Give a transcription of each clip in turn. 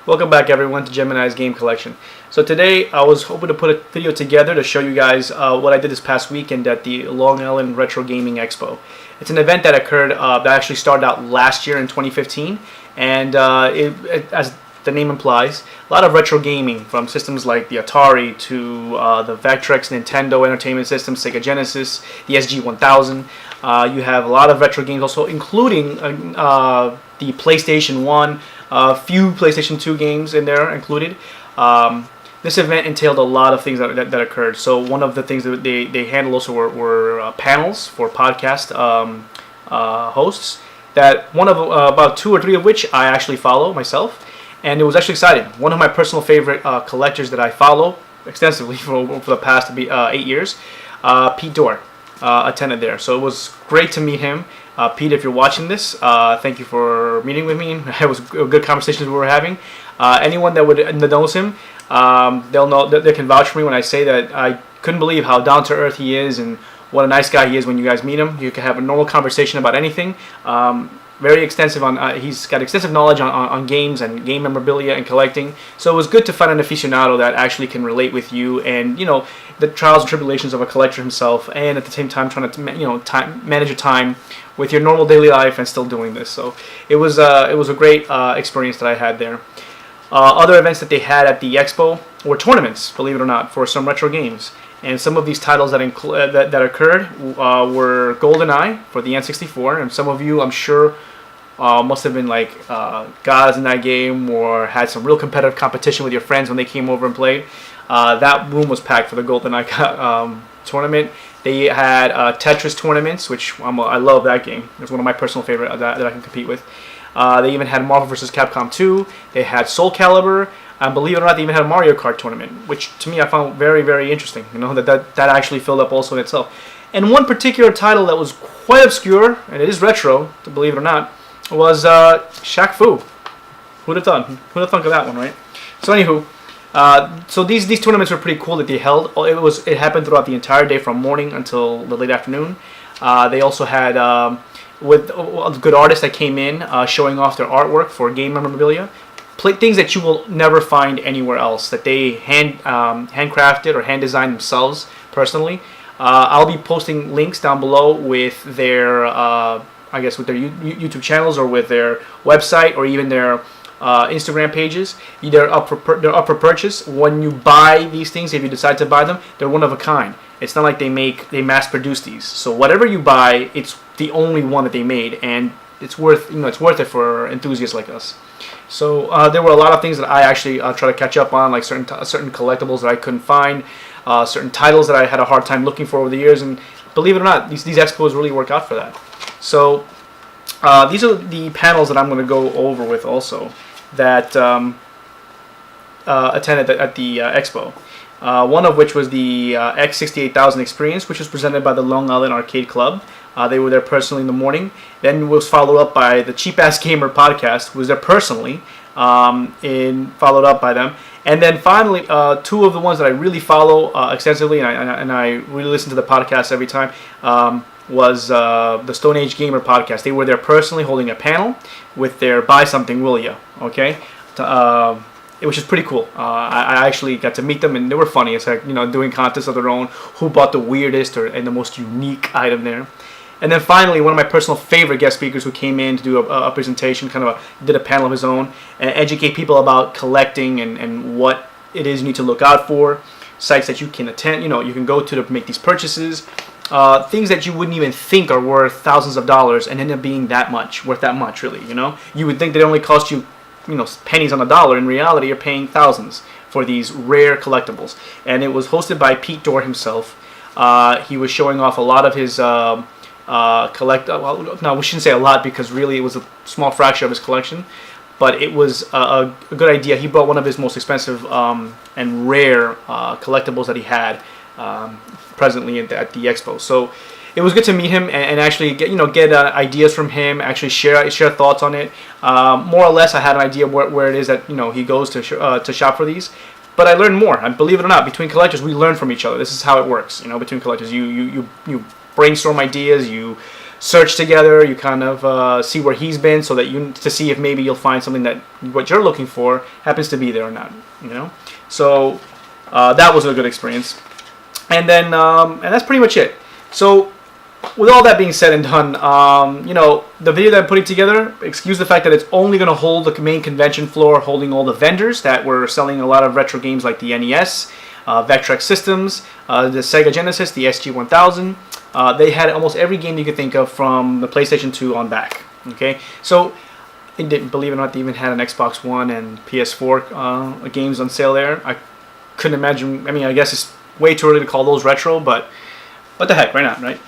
Welcome back everyone to Gemini's Game Collection. So today I was hoping to put a video together to show you guys what I did this past weekend at the Long Island Retro Gaming Expo. It's an event that occurred that actually started out last year in 2015, and as the name implies, a lot of retro gaming from systems like the Atari to the Vectrex Nintendo Entertainment System, Sega Genesis, the SG-1000. You have a lot of retro games also, including the PlayStation 1, a few PlayStation 2 games in there included. This event entailed a lot of things that occurred. So one of the things that they handled also were panels for podcast hosts. That one of about 2 or 3 of which I actually follow myself, and it was actually exciting. One of my personal favorite collectors that I follow extensively for the past 8 years, Pete Dorr, attended there. So it was great to meet him. Pete, if you're watching this, thank you for meeting with me. It was good conversations we were having. Anyone that knows him, they'll know that they can vouch for me when I say that I couldn't believe how down to earth he is and what a nice guy he is when you guys meet him. You can have a normal conversation about anything. Very extensive on. He's got extensive knowledge on games and game memorabilia and collecting. So it was good to find an aficionado that actually can relate with you and the trials and tribulations of a collector himself, and at the same time trying to manage your time with your normal daily life and still doing this. So it was a great experience that I had there. Other events that they had at the Expo were tournaments, believe it or not, for some retro games. And some of these titles that occurred were GoldenEye for the N64, and some of you, I'm sure, must have been like gods in that game or had some real competitive competition with your friends when they came over and played. That room was packed for the GoldenEye tournament. They had Tetris tournaments, which I love that game. It's one of my personal favorite that I can compete with. They even had Marvel vs. Capcom 2. They had Soul Calibur. Believe it or not, they even had a Mario Kart tournament, which to me I found very, very interesting. That actually filled up also in itself. And one particular title that was quite obscure, and it is retro, to believe it or not, was Shaq Fu. Who'd have thought? Who'd have thunk of that one, right? So anywho, so these tournaments were pretty cool that they held. It happened throughout the entire day from morning until the late afternoon. They also had with good artists that came in showing off their artwork for game memorabilia. Things that you will never find anywhere else that they handcrafted or hand designed themselves personally. I'll be posting links down below with their with their YouTube channels or with their website or even their Instagram pages. They're up for purchase. When you buy these things, if you decide to buy them, they're one of a kind. It's not like they mass produce these. So whatever you buy, it's the only one that they made, and it's worth it for enthusiasts like us. So there were a lot of things that I actually try to catch up on, like certain collectibles that I couldn't find, certain titles that I had a hard time looking for over the years, and believe it or not, these expos really work out for that. So these are the panels that I'm going to go over with also that attended at the Expo. One of which was the X68000 experience, which was presented by the Long Island Arcade Club. They were there personally in the morning. Then was followed up by the Cheap Ass Gamer podcast, who was there personally, followed up by them. And then finally, 2 of the ones that I really follow extensively, and I really listen to the podcast every time, was the Stone Age Gamer podcast. They were there personally holding a panel with their Buy Something Will Ya, okay? Which is pretty cool. I actually got to meet them, and they were funny. It's like, doing contests of their own, who bought the weirdest and the most unique item there. And then finally, one of my personal favorite guest speakers who came in to do a presentation, did a panel of his own, and educate people about collecting and what it is you need to look out for, sites that you can attend, you can go to make these purchases, things that you wouldn't even think are worth thousands of dollars and end up being worth that much, really, You would think that it only cost you, pennies on a dollar. In reality, you're paying thousands for these rare collectibles. And it was hosted by Pete Dorr himself. He was showing off a lot of his no, we shouldn't say a lot, because really it was a small fraction of his collection, but it was a good idea. He brought one of his most expensive and rare collectibles that he had presently at the Expo. So it was good to meet him and actually get ideas from him, actually share thoughts on it. More or less, I had an idea where it is that he goes to shop for these. But I learned more. And believe it or not, between collectors, we learn from each other. This is how it works. Between collectors, you brainstorm ideas, you search together. You kind of see where he's been, so that to see if maybe you'll find something that what you're looking for happens to be there or not. So that was a good experience. And then and that's pretty much it. So with all that being said and done, the video that I'm putting together, excuse the fact that it's only going to hold the main convention floor, holding all the vendors that were selling a lot of retro games like the NES, Vectrex Systems, the Sega Genesis, the SG-1000. They had almost every game you could think of from the PlayStation 2 on back. Okay, so they didn't, believe it or not, they even had an Xbox One and PS4 games on sale there. I couldn't imagine. I mean, I guess it's way too early to call those retro, but what the heck, why not, right?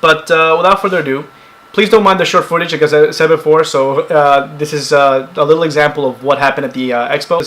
But without further ado, please don't mind the short footage, like I said before. So this is a little example of what happened at the Expo.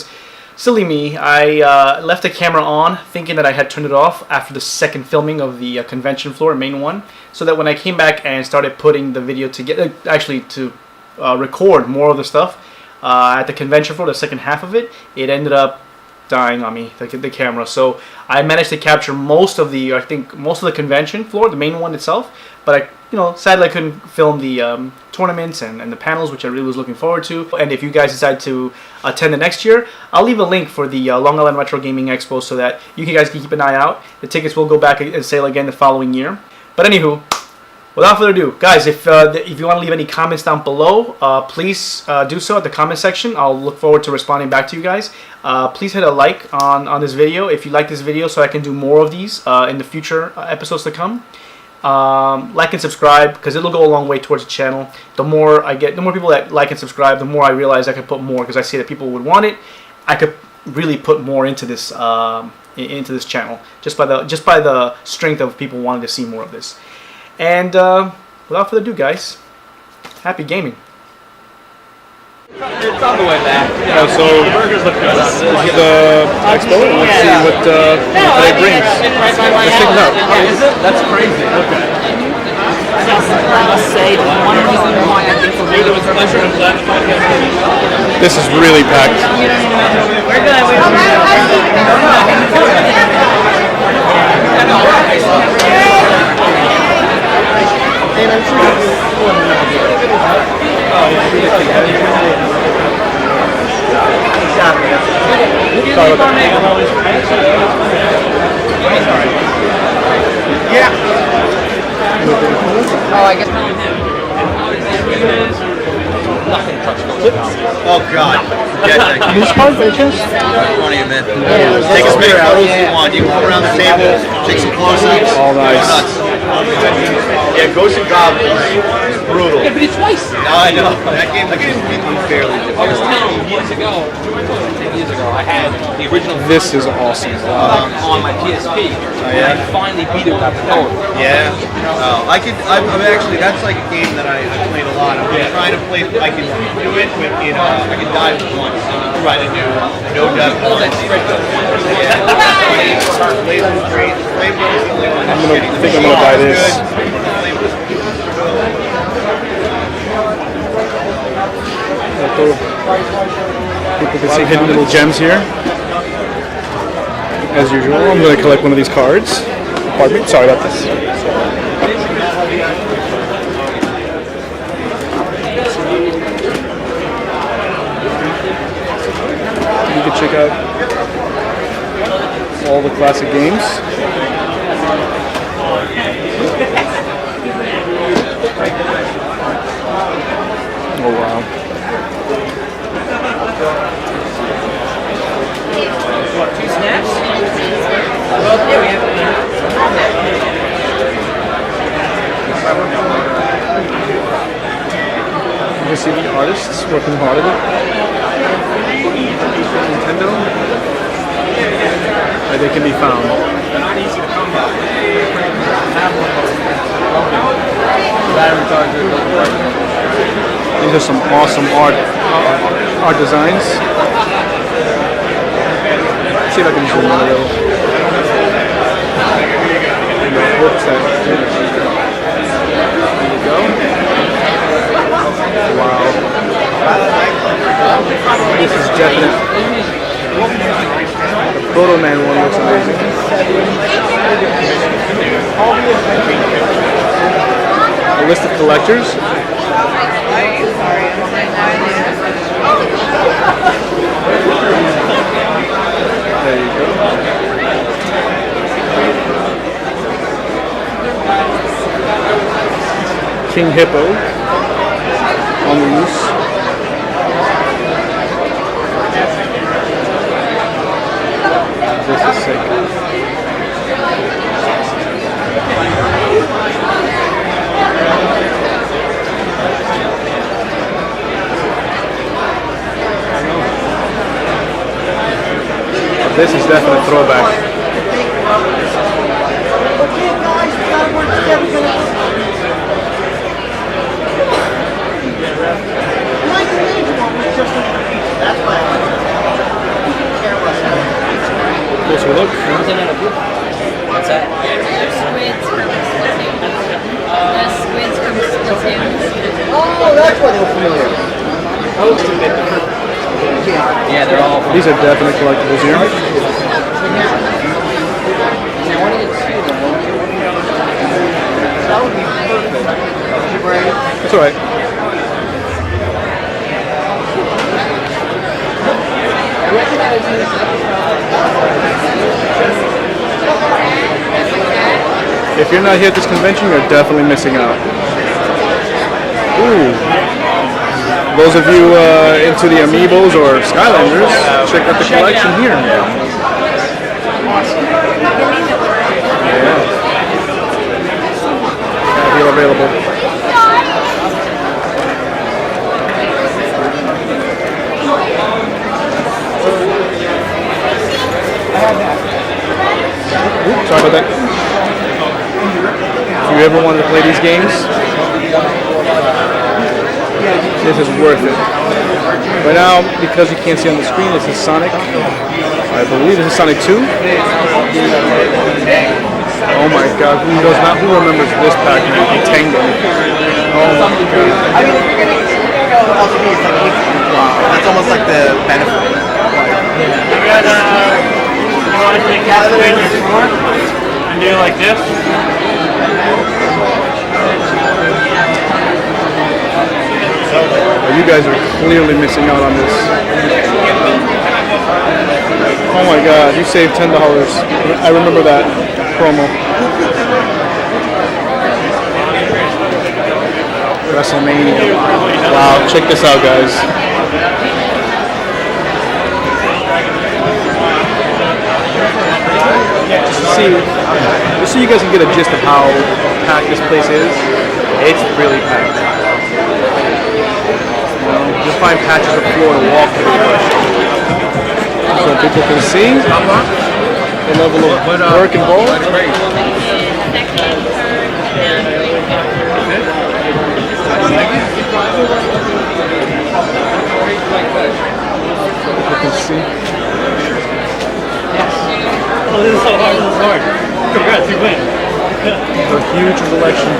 Silly me, I left the camera on thinking that I had turned it off after the second filming of the convention floor, main one, so that when I came back and started putting the video together, actually to record more of the stuff at the convention floor, the second half of it, it ended up dying on me, the camera. So I managed to capture most of the, most of the convention floor, the main one itself, but sadly I couldn't film the tournaments and the panels, which I really was looking forward to. And if you guys decide to attend the next year, I'll leave a link for the Long Island Retro Gaming Expo so that you guys can keep an eye out. The tickets will go back and sale again the following year. But anywho, without further ado, guys, if you want to leave any comments down below, please do so at the comment section. I'll look forward to responding back to you guys. Please hit a like on this video if you like this video, so I can do more of these in the future episodes to come. Like and subscribe, because it'll go a long way towards the channel. The more people that like and subscribe, the more I realize I can put more, because I see that people would want it. I could really put more into this channel just by the strength of people wanting to see more of this. And without further ado, guys, happy gaming. It's on the way back. So this is the Expo, and let's see what today brings. Let's check it out. Is it? That's crazy. Okay. I must say, one reason why I think This is really packed. Yeah. Oh, I guess. Nothing touched those. Oh God! Forget that. This part, by chance? Funny a minute. Take as many photos as you want. You can go around the table, take some close-ups. All nice. Go nuts. Yeah, Ghosts and Goblins is brutal. Yeah, but it's twice. No, I know. That game is unfairly I was difficult. telling you years ago, 10 years ago, I had the original This is awesome. on my PSP. yeah? And I finally beat it without the code. Yeah. Oh, I'm actually, that's like a game that I played a lot. I'm trying to play. I can do it with I can die with once. Try to do no death. All that straight up. Yeah. Laser was great. Flame was the only one. I'm gonna buy this. People can see hidden little gems here. As usual, I'm going to collect one of these cards. Pardon me, sorry about this. You can check out all the classic games. Oh wow. What, 2 snaps? Well, yeah, we have it. You can see the artists working hard at it. Nintendo, where they can be found. These are some awesome art designs. Let's see if I can zoom in a little. There you go. Wow. This is definite. The Proto Man one looks amazing. a list of collectors. There you go. King Hippo on the loose. This is sick. This is definitely a throwback. Closer look. What's that? Squids from Splatoon. Oh, that's why they were familiar. Yeah, they're all. These are definitely collectibles here. That's alright. If you're not here at this convention, you're definitely missing out. Ooh. Those of you into the Amiibos or Skylanders, check out the collection here. Yeah. Deal available. Oops, sorry about that. If you ever wanted to play these games, this is worth it. Right now, because you can't see on the screen, this is Sonic. I believe this is Sonic 2. Oh my god, who does not? Who remembers this Pac-Man? Tango. Oh my god. I mean, if you're gonna go LCD, it's like that's almost like the benefit. You want to take that away your floor and do like this? You guys are clearly missing out on this. Oh my god, you saved $10. I remember that promo. WrestleMania. Wow, check this out, guys. Just so you guys can get a gist of how packed this place is, it's really packed. You'll find patches of floor to walk through. So people can see the level of work involved. People can see. Oh, this is so hard, this is hard. Congrats, you win. A huge collection.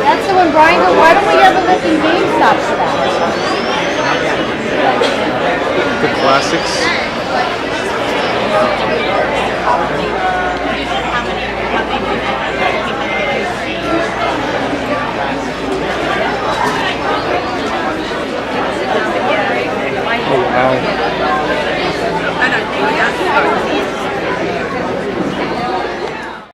That's the one, Brian goes, why don't we ever look in GameStop for that? The classics.